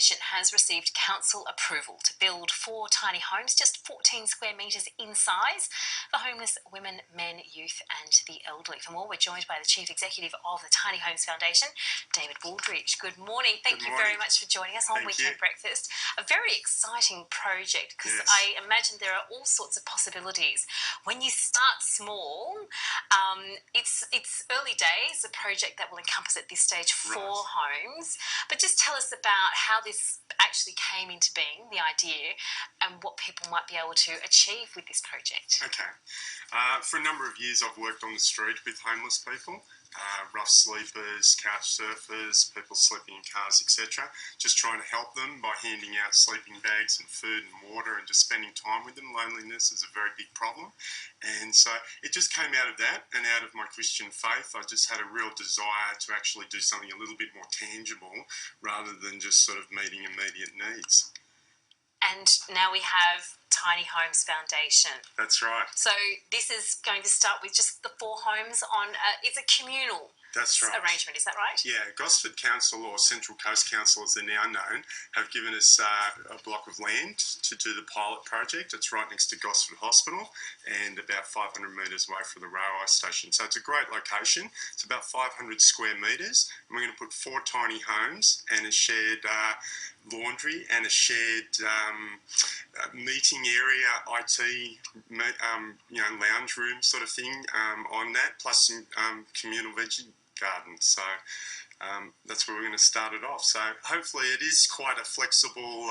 Division has received council approval to build 4 tiny homes, just 14 square metres in size, for homeless women, men, youth and the elderly. For more, we're joined by the Chief Executive of the Tiny Homes Foundation, David Wooldridge. Good morning. Thank you very much for joining us on Weekend Breakfast. A very exciting project, because I imagine there are all sorts of possibilities. When you start small, it's early days, a project that will encompass at this stage 4 homes. But just tell us about how this actually came into being, the idea, and what people might be able to achieve with this project. Okay. For a number of years I've worked on the street with homeless people, rough sleepers, couch surfers, people sleeping in cars, etc. Just trying to help them by handing out sleeping bags and food and water and just spending time with them. Loneliness is a very big problem. And so it just came out of that, and out of my Christian faith. I just had a real desire to actually do something a little bit more tangible rather than just sort of meeting immediate needs. And now we have Tiny Homes Foundation. That's right. So this is going to start with just the 4 homes on, it's a communal arrangement, is that right? Yeah, Gosford Council, or Central Coast Council as they're now known, have given us a block of land to do the pilot project. It's right next to Gosford Hospital and about 500 metres away from the railway station. So it's a great location. It's about 500 square metres, and we're going to put 4 tiny homes and a shared laundry and a shared meeting area, IT, lounge room sort of thing on that, plus some communal veggie gardens. So that's where we're going to start it off. So hopefully it is quite a flexible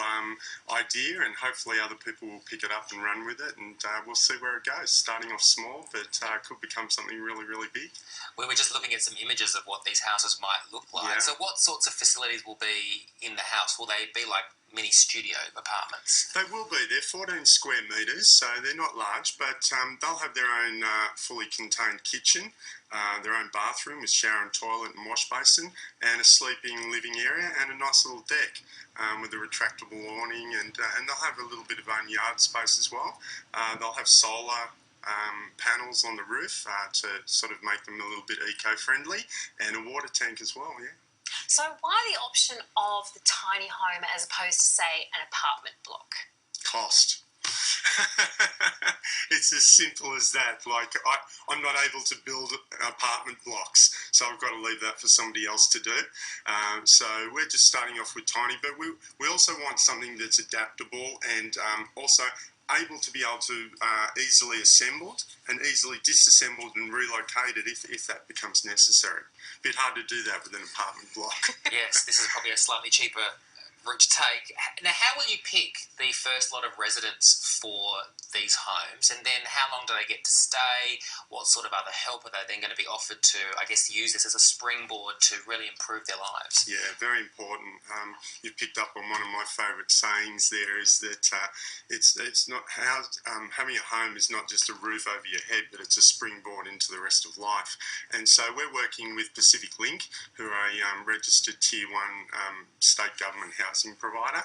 idea, and hopefully other people will pick it up and run with it, and we'll see where it goes. Starting off small, but could become something really, really big. We were just looking at some images of what these houses might look like. Yeah. So what sorts of facilities will be in the house? Will they be like mini studio apartments? They will be. They're 14 square metres, so they're not large, but they'll have their own fully contained kitchen, their own bathroom with shower and toilet and wash basin, and a sleeping living area and a nice little deck with a retractable awning, and they'll have a little bit of own yard space as well. They'll have solar panels on the roof to sort of make them a little bit eco-friendly, and a water tank as well, yeah. So why the option of the tiny home as opposed to, say, an apartment block? Cost. It's as simple as that. Like, I'm not able to build apartment blocks, so I've got to leave that for somebody else to do. So we're just starting off with tiny, but we also want something that's adaptable and also able to be able to easily assembled and easily disassembled and relocated if that becomes necessary. A bit hard to do that with an apartment block. Yes, this is probably a slightly cheaper route to take. Now, how will you pick the first lot of residents for these homes, and then how long do they get to stay? What sort of other help are they then going to be offered to, I guess, use this as a springboard to really improve their lives? Yeah, very important. You've picked up on one of my favourite sayings there, is that it's not having a home is not just a roof over your head, but it's a springboard into the rest of life. And so we're working with Pacific Link, who are a registered Tier 1 state government housing provider,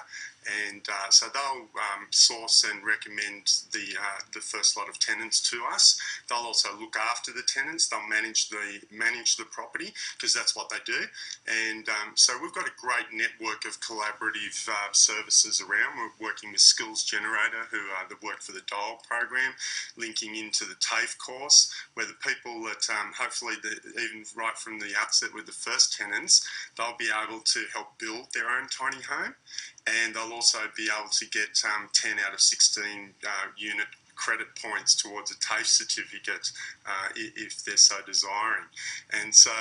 and so they'll source and recommend the first lot of tenants to us. They'll also look after the tenants. They'll manage the property, because that's what they do. And so we've got a great network of collaborative services around. We're working with Skills Generator, who work for the DOLE program, linking into the TAFE course, where the people that hopefully even right from the outset with the first tenants, they'll be able to help build their own tiny home. And they'll also be able to get 10 out of 16 unit credit points towards a TAFE certificate if they're so desiring. And so,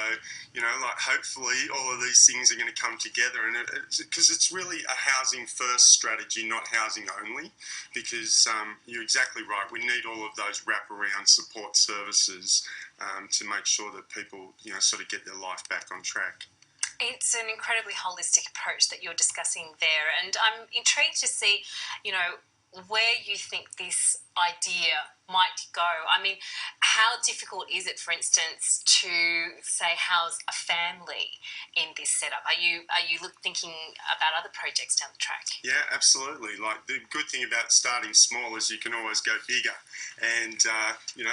hopefully all of these things are going to come together, and because it's really a housing first strategy, not housing only, because you're exactly right. We need all of those wraparound support services to make sure that people, sort of get their life back on track. It's an incredibly holistic approach that you're discussing there, and I'm intrigued to see, where you think this idea might go. I mean, How difficult is it, for instance, to say house a family in this setup? Are you thinking about other projects down the track? Yeah, absolutely. Like, the good thing about starting small is you can always go bigger. And,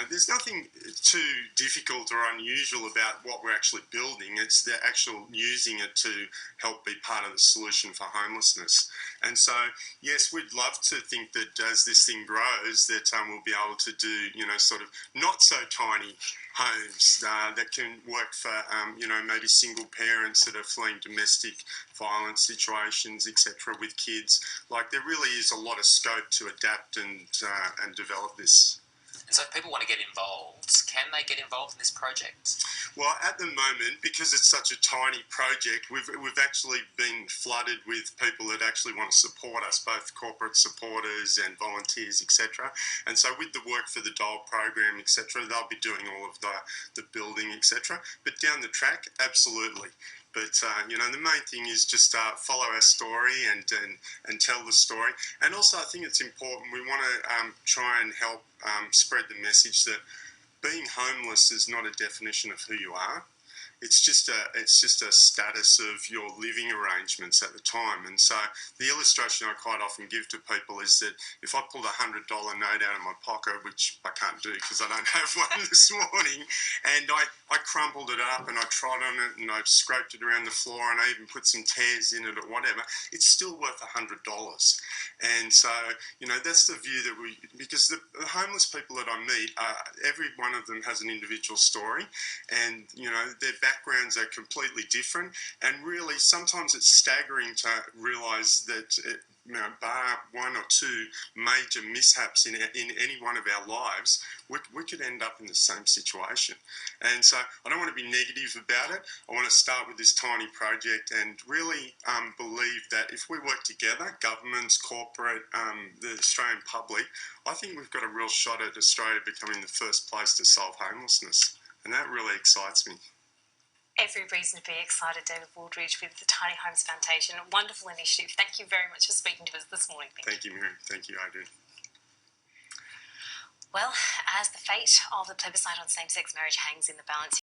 there's nothing too difficult or unusual about what we're actually building. It's the actual using it to help be part of the solution for homelessness. And so, yes, we'd love to think that as this thing grows, that we'll be able to do, sort of not so tiny homes that can work for, maybe single parents that are fleeing domestic violence situations, etc., with kids. Like, there really is a lot of scope to adapt and develop this. And so if people want to get involved, can they get involved in this project? Well, at the moment, because it's such a tiny project, we've actually been flooded with people that actually want to support us, both corporate supporters and volunteers, etc. And so with the Work for the Dole program, etc., they'll be doing all of the building, etc. But down the track, absolutely. But, the main thing is just follow our story and tell the story. And also, I think it's important, we want to try and help spread the message that being homeless is not a definition of who you are. It's just a status of your living arrangements at the time. And so the illustration I quite often give to people is that if I pulled $100 note out of my pocket, which I can't do because I don't have one this morning, and I crumpled it up and I trod on it and I scraped it around the floor and I even put some tears in it or whatever, it's still worth $100. And so, that's the view that because the homeless people that I meet, every one of them has an individual story, and, their backgrounds are completely different, and really sometimes it's staggering to realise that bar one or two major mishaps in any one of our lives, we could end up in the same situation. And so I don't want to be negative about it. I want to start with this tiny project and really believe that if we work together, governments, corporate, the Australian public, I think we've got a real shot at Australia becoming the first place to solve homelessness. And that really excites me. Every reason to be excited, David Wooldridge, with the Tiny Homes Foundation. A wonderful initiative. Thank you very much for speaking to us this morning. Thank you, Miriam. Thank you, Adrian. Well, as the fate of the plebiscite on same-sex marriage hangs in the balance,